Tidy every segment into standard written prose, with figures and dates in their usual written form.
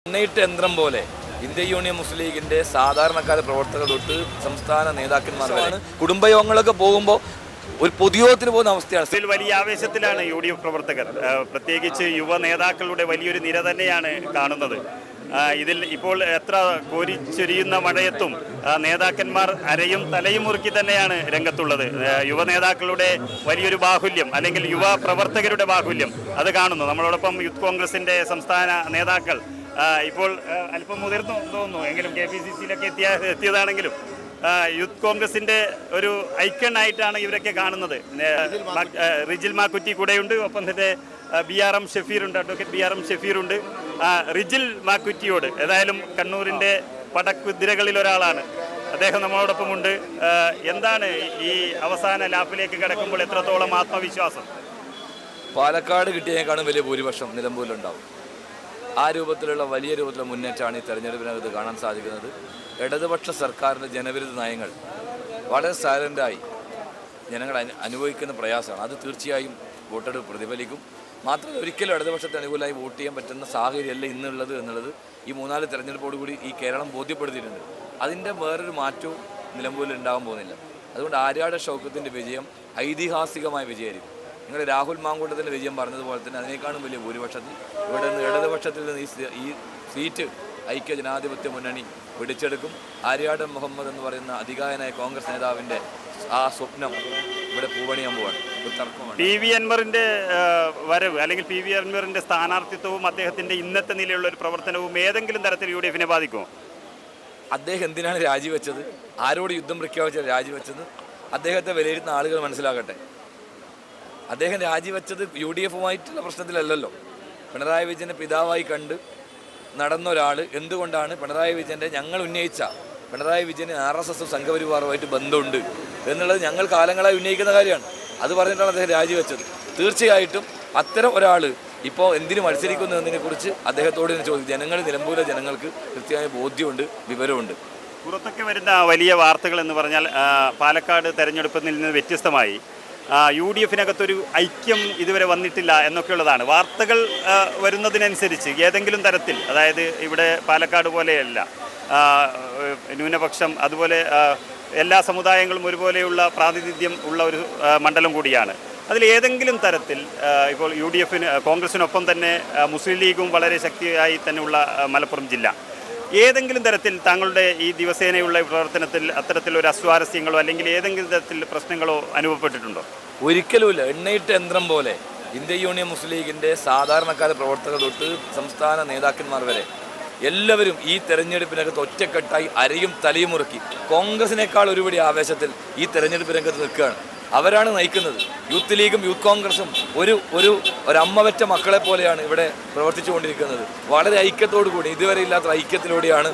എണ്ണയിട്ട യന്ത്രം പോലെ Indian union മുസ്ലിം ലീഗിന്റെ സാധാരണക്കാര പ്രവർത്തകർ തൊട്ട് സംസ്ഥാന നേതാക്കന്മാർ വരെ കുടുംബയോഗങ്ങളൊക്കെ പോകുമ്പോൾ ഒരു പൊതുയോഗത്തിന് പോകുന്ന അവസ്ഥയാണ്. വലിയ ആവേശത്തിലാണ് UDF പ്രവർത്തകർ, പ്രത്യേകിച്ച് യുവ നേതാക്കളുടെ വലിയൊരു നിര തന്നെയാണ് കാണുന്നത്. ഇതിൽ ഇപ്പോൾ എത്ര കോരിച്ചൊരിയുന്ന മഴയത്തും നേതാക്കന്മാർ അരയും തലയും മുറുക്കി തന്നെയാണ് രംഗത്തുള്ളത്. യുവ നേതാക്കളുടെ വലിയൊരു ബാഹുല്യം, അല്ലെങ്കിൽ യുവ പ്രവർത്തകരുടെ ബാഹുല്യം അത് കാണുന്നു. നമ്മളോടൊപ്പം യൂത്ത് കോൺഗ്രസിന്റെ സംസ്ഥാന നേതാക്കൾ ഇപ്പോൾ അല്പം മുതിർന്നു തോന്നുന്നു, എങ്കിലും KPCCയിലൊക്കെ എത്തിയതാണെങ്കിലും യൂത്ത് കോൺഗ്രസിന്റെ ഒരു ഐക്കണായിട്ടാണ് ഇവരൊക്കെ കാണുന്നത്. റിജിൽ മാക്കുറ്റി കൂടെയുണ്ട്, ഒപ്പം തന്നെ BRM ഷഫീറുണ്ട്, അഡ്വക്കേറ്റ് BRM ഷഫീറുണ്ട്. റിജിൽ മാക്കുറ്റിയോട് ഏതായാലും കണ്ണൂരിൻ്റെ പടക്കുതിരകളിൽ ഒരാളാണ്, അദ്ദേഹം നമ്മളോടൊപ്പമുണ്ട്. എന്താണ് ഈ അവസാന ലാപ്പിലേക്ക് കിടക്കുമ്പോൾ എത്രത്തോളം ആത്മവിശ്വാസം? പാലക്കാട് കിട്ടിയതിനേക്കാളും വലിയ ഭൂരിപക്ഷം നിലമ്പൂരിലുണ്ടാവും. ആ രൂപത്തിലുള്ള വലിയ രൂപത്തിലുള്ള മുന്നേറ്റമാണ് ഈ തെരഞ്ഞെടുപ്പിനകത്ത് കാണാൻ സാധിക്കുന്നത്. ഇടതുപക്ഷ സർക്കാരിൻ്റെ ജനവിരുദ്ധ നയങ്ങൾ വളരെ സൈലൻ്റായി ജനങ്ങൾ അനുഭവിക്കുന്ന പ്രയാസമാണ്. അത് തീർച്ചയായും വോട്ടെടുപ്പ് പ്രതിഫലിക്കും. മാത്രമല്ല, ഒരിക്കലും ഇടതുപക്ഷത്തെ അനുകൂലമായി വോട്ട് ചെയ്യാൻ പറ്റുന്ന സാഹചര്യമല്ല ഇന്നുള്ളത് എന്നുള്ളത് ഈ 3-4 തെരഞ്ഞെടുപ്പോടുകൂടി ഈ കേരളം ബോധ്യപ്പെടുത്തിയിട്ടുണ്ട്. അതിൻ്റെ വേറൊരു മാറ്റവും നിലമ്പൂരിൽ ഉണ്ടാകാൻ പോകുന്നില്ല. അതുകൊണ്ട് ആര്യാട് ഷൗക്കത്തിൻ്റെ വിജയം ഐതിഹാസികമായ വിജയമായിരിക്കും. നിങ്ങൾ രാഹുൽ മാങ്കൂട്ടത്തിൻ്റെ വിജയം പറഞ്ഞതുപോലെ തന്നെ അതിനേക്കാളും വലിയ ഭൂരിപക്ഷത്തിൽ ഇവിടെ നിന്ന് ഇടതുപക്ഷത്തിൽ നിന്ന് ഈ സീറ്റ് ഐക്യ ജനാധിപത്യ മുന്നണി പിടിച്ചെടുക്കും. ആര്യാട് മുഹമ്മദ് എന്ന് പറയുന്ന അധികായനായ കോൺഗ്രസ് നേതാവിൻ്റെ ആ സ്വപ്നം ഇവിടെ പൂവണിയാൻ പോവാണ്. ഒരു തർക്കമാണ്. PV അൻവറിൻ്റെ വരവ്, അല്ലെങ്കിൽ PV അൻവറിൻ്റെ സ്ഥാനാർത്ഥിത്വവും അദ്ദേഹത്തിൻ്റെ ഇന്നത്തെ നിലയിലുള്ള ഒരു പ്രവർത്തനവും ഏതെങ്കിലും തരത്തിൽ UDF ബാധിക്കുമോ? അദ്ദേഹം എന്തിനാണ് രാജിവെച്ചത്? ആരോട് യുദ്ധം പ്രഖ്യാപിച്ചാൽ രാജിവെച്ചത്? അദ്ദേഹത്തെ വിലയിരുത്തുന്ന ആളുകൾ മനസ്സിലാക്കട്ടെ. അദ്ദേഹം രാജിവെച്ചത് UDFുമായിട്ടുള്ള പ്രശ്നത്തിലല്ലല്ലോ. പിണറായി വിജയനെ പിതാവായി കണ്ട് നടന്ന ഒരാൾ എന്തുകൊണ്ടാണ് പിണറായി വിജയൻ്റെ ഞങ്ങൾ ഉന്നയിച്ച പിണറായി വിജയന് RSS സംഘപരിവാറുമായിട്ട് ബന്ധമുണ്ട് എന്നുള്ളത് ഞങ്ങൾ കാലങ്ങളായി ഉന്നയിക്കുന്ന കാര്യമാണ്. അത് പറഞ്ഞിട്ടാണ് അദ്ദേഹം രാജിവെച്ചത്. തീർച്ചയായിട്ടും അത്തരം ഒരാൾ ഇപ്പോൾ എന്തിനു മത്സരിക്കുന്നു എന്നതിനെക്കുറിച്ച് അദ്ദേഹത്തോട് ചോദിക്കും. നിലമ്പൂരിലെ ജനങ്ങൾക്ക് കൃത്യമായ ബോധ്യമുണ്ട്, വിവരമുണ്ട്. പുറത്തൊക്കെ വരുന്ന വലിയ വാർത്തകൾ എന്ന് പറഞ്ഞാൽ പാലക്കാട് തെരഞ്ഞെടുപ്പിൽ നിന്ന് വ്യത്യസ്തമായി UDFിനകത്തൊരു ഐക്യം ഇതുവരെ വന്നിട്ടില്ല എന്നൊക്കെയുള്ളതാണ് വാർത്തകൾ വരുന്നതിനനുസരിച്ച്. ഏതെങ്കിലും തരത്തിൽ, അതായത് ഇവിടെ പാലക്കാട് പോലെയല്ല, ന്യൂനപക്ഷം അതുപോലെ എല്ലാ സമുദായങ്ങളും ഒരുപോലെയുള്ള പ്രാതിനിധ്യം ഉള്ള ഒരു മണ്ഡലം കൂടിയാണ്. അതിൽ ഏതെങ്കിലും തരത്തിൽ ഇപ്പോൾ കോൺഗ്രസിനൊപ്പം തന്നെ മുസ്ലിം ലീഗും വളരെ ശക്തിയായി തന്നെയുള്ള മലപ്പുറം ജില്ല, ഏതെങ്കിലും തരത്തിൽ താങ്കളുടെ ഈ ദിവസേനയുള്ള പ്രവർത്തനത്തിൽ അത്തരത്തിലൊരു അസ്വാരസ്യങ്ങളോ അല്ലെങ്കിൽ ഏതെങ്കിലും തരത്തിൽ പ്രശ്നങ്ങളോ അനുഭവപ്പെട്ടിട്ടുണ്ടോ? ഒരിക്കലുമില്ല. എണ്ണയിട്ട യന്ത്രം പോലെ ഇന്ത്യൻ യൂണിയൻ മുസ്ലിം ലീഗിൻ്റെ സാധാരണക്കാര പ്രവർത്തകർ തൊട്ട് സംസ്ഥാന നേതാക്കന്മാർ വരെ എല്ലാവരും ഈ തെരഞ്ഞെടുപ്പിനകത്ത് ഒറ്റക്കെട്ടായി അരയും തലയും മുറുക്കി കോൺഗ്രസിനേക്കാൾ ഒരുപടി ആവേശത്തിൽ ഈ തെരഞ്ഞെടുപ്പ് രംഗത്ത് നിൽക്കുകയാണ്. അവരാണ് നയിക്കുന്നത്. യൂത്ത് ലീഗും യൂത്ത് കോൺഗ്രസും ഒരു അമ്മ വെച്ച മക്കളെ പോലെയാണ് ഇവിടെ പ്രവർത്തിച്ചു കൊണ്ടിരിക്കുന്നത്. വളരെ ഐക്യത്തോടു കൂടി, ഇതുവരെ ഇല്ലാത്ത ഐക്യത്തിലൂടെയാണ്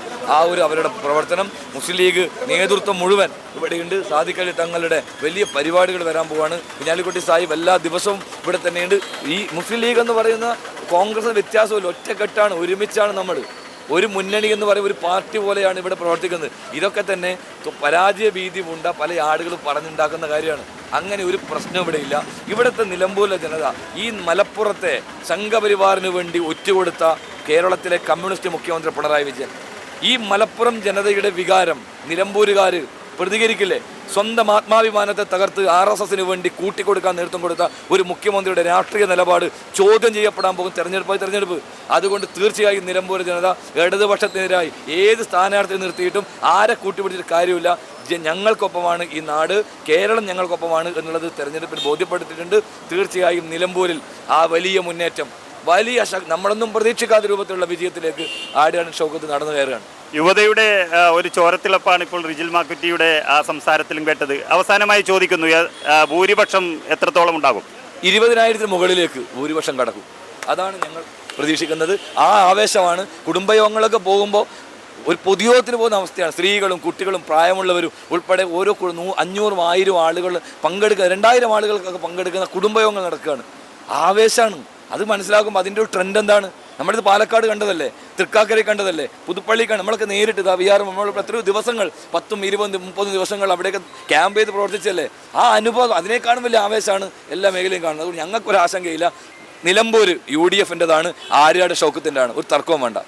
അവരുടെ പ്രവർത്തനം. മുസ്ലിം ലീഗ് നേതൃത്വം മുഴുവൻ ഇവിടെയുണ്ട്. സാദിഖ് അലി തങ്ങളുടെ വലിയ പരിപാടികൾ വരാൻ പോവാണ്. കുഞ്ഞാലിക്കുട്ടി സാഹിബ് എല്ലാ ദിവസവും ഇവിടെ തന്നെയുണ്ട്. ഈ മുസ്ലിം ലീഗ് എന്ന് പറയുന്ന കോൺഗ്രസിന് വ്യത്യാസമില്ല, ഒറ്റക്കെട്ടാണ്, ഒരുമിച്ചാണ്. നമ്മൾ ഒരു മുന്നണി എന്ന് പറയുന്ന ഒരു പാർട്ടി പോലെയാണ് ഇവിടെ പ്രവർത്തിക്കുന്നത്. ഇതൊക്കെ തന്നെ പരാജയ ഭീതി പൂണ്ട പല ആളുകളും പറഞ്ഞുണ്ടാക്കുന്ന കാര്യമാണ്. അങ്ങനെ ഒരു പ്രശ്നം ഇവിടെ ഇല്ല. ഇവിടുത്തെ നിലമ്പൂരിലെ ജനത ഈ മലപ്പുറത്തെ സംഘപരിവാറിന് വേണ്ടി ഒറ്റുകൊടുത്ത കേരളത്തിലെ കമ്മ്യൂണിസ്റ്റ് മുഖ്യമന്ത്രി പിണറായി വിജയൻ, ഈ മലപ്പുറം ജനതയുടെ വികാരം നിലമ്പൂരുകാർ പ്രതികരിക്കില്ലേ? സ്വന്തം ആത്മാഭിമാനത്തെ തകർത്ത് RSSന് വേണ്ടി കൂട്ടിക്കൊടുക്കാൻ നേതൃത്വം കൊടുത്ത ഒരു മുഖ്യമന്ത്രിയുടെ രാഷ്ട്രീയ നിലപാട് ചോദ്യം ചെയ്യപ്പെടാൻ പോകും തെരഞ്ഞെടുപ്പ്. അതുകൊണ്ട് തീർച്ചയായും നിലമ്പൂർ ജനത ഇടതുപക്ഷത്തിനെതിരായി ഏത് സ്ഥാനാർത്ഥിയെ നിർത്തിയിട്ടും ആരെ കൂട്ടിപ്പിടിച്ചിട്ട് കാര്യമില്ല. ഞങ്ങൾക്കൊപ്പമാണ് ഈ നാട്, കേരളം ഞങ്ങൾക്കൊപ്പമാണ് എന്നുള്ളത് തെരഞ്ഞെടുപ്പിൽ ബോധ്യപ്പെടുത്തിയിട്ടുണ്ട്. തീർച്ചയായും നിലമ്പൂരിൽ ആ വലിയ മുന്നേറ്റം, നമ്മളൊന്നും പ്രതീക്ഷിക്കാത്ത രൂപത്തിലുള്ള വിജയത്തിലേക്ക് ആര്യാട് ഷൗക്കത്ത് നടന്നു കയറുകയാണ്. യുവതയുടെ ഒരു ചോരത്തിളപ്പാണ് ഇപ്പോൾ റിജിൽ മാക്കുറ്റിയുടെ ആ സംസാരത്തിലും കേട്ടത്. അവസാനമായി ചോദിക്കുന്നു, ഭൂരിപക്ഷം എത്രത്തോളം ഉണ്ടാകും? 20,000 മുകളിലേക്ക് ഭൂരിപക്ഷം കടക്കും. അതാണ് ഞങ്ങൾ പ്രതീക്ഷിക്കുന്നത്. ആ ആവേശമാണ്. കുടുംബയോഗങ്ങളൊക്കെ പോകുമ്പോൾ ഒരു പൊതുയോഗത്തിന് പോകുന്ന അവസ്ഥയാണ്. സ്ത്രീകളും കുട്ടികളും പ്രായമുള്ളവരും ഉൾപ്പെടെ ഓരോ 500-1000 ആളുകൾ പങ്കെടുക്കുക, 2000 ആളുകൾക്കൊക്കെ പങ്കെടുക്കുന്ന കുടുംബയോഗങ്ങൾ നടക്കുകയാണ്. ആവേശമാണ്. അത് മനസ്സിലാക്കുമ്പോൾ അതിൻ്റെ ഒരു ട്രെൻഡ് എന്താണ്? നമ്മളിത് പാലക്കാട് കണ്ടതല്ലേ, തൃക്കാക്കര കണ്ടതല്ലേ, പുതുപ്പള്ളി നമ്മളൊക്കെ നേരിട്ട് നമ്മൾ എത്രയോ ദിവസങ്ങൾ 10, 20, 30 ദിവസങ്ങൾ അവിടെയൊക്കെ ക്യാമ്പ് ചെയ്ത് പ്രവർത്തിച്ചല്ലേ. ആ അനുഭവം അതിനേക്കാളും വലിയ ആവേശമാണ് എല്ലാ മേഖലയും കാണുന്നത്. അതുകൊണ്ട് ഞങ്ങൾക്കൊരു ആശങ്കയില്ല. നിലമ്പൂർ UDFൻ്റെതാണ്, ആര്യാട് ഷൗക്കത്തിൻ്റെതാണ്, ഒരു തർക്കവും വേണ്ട.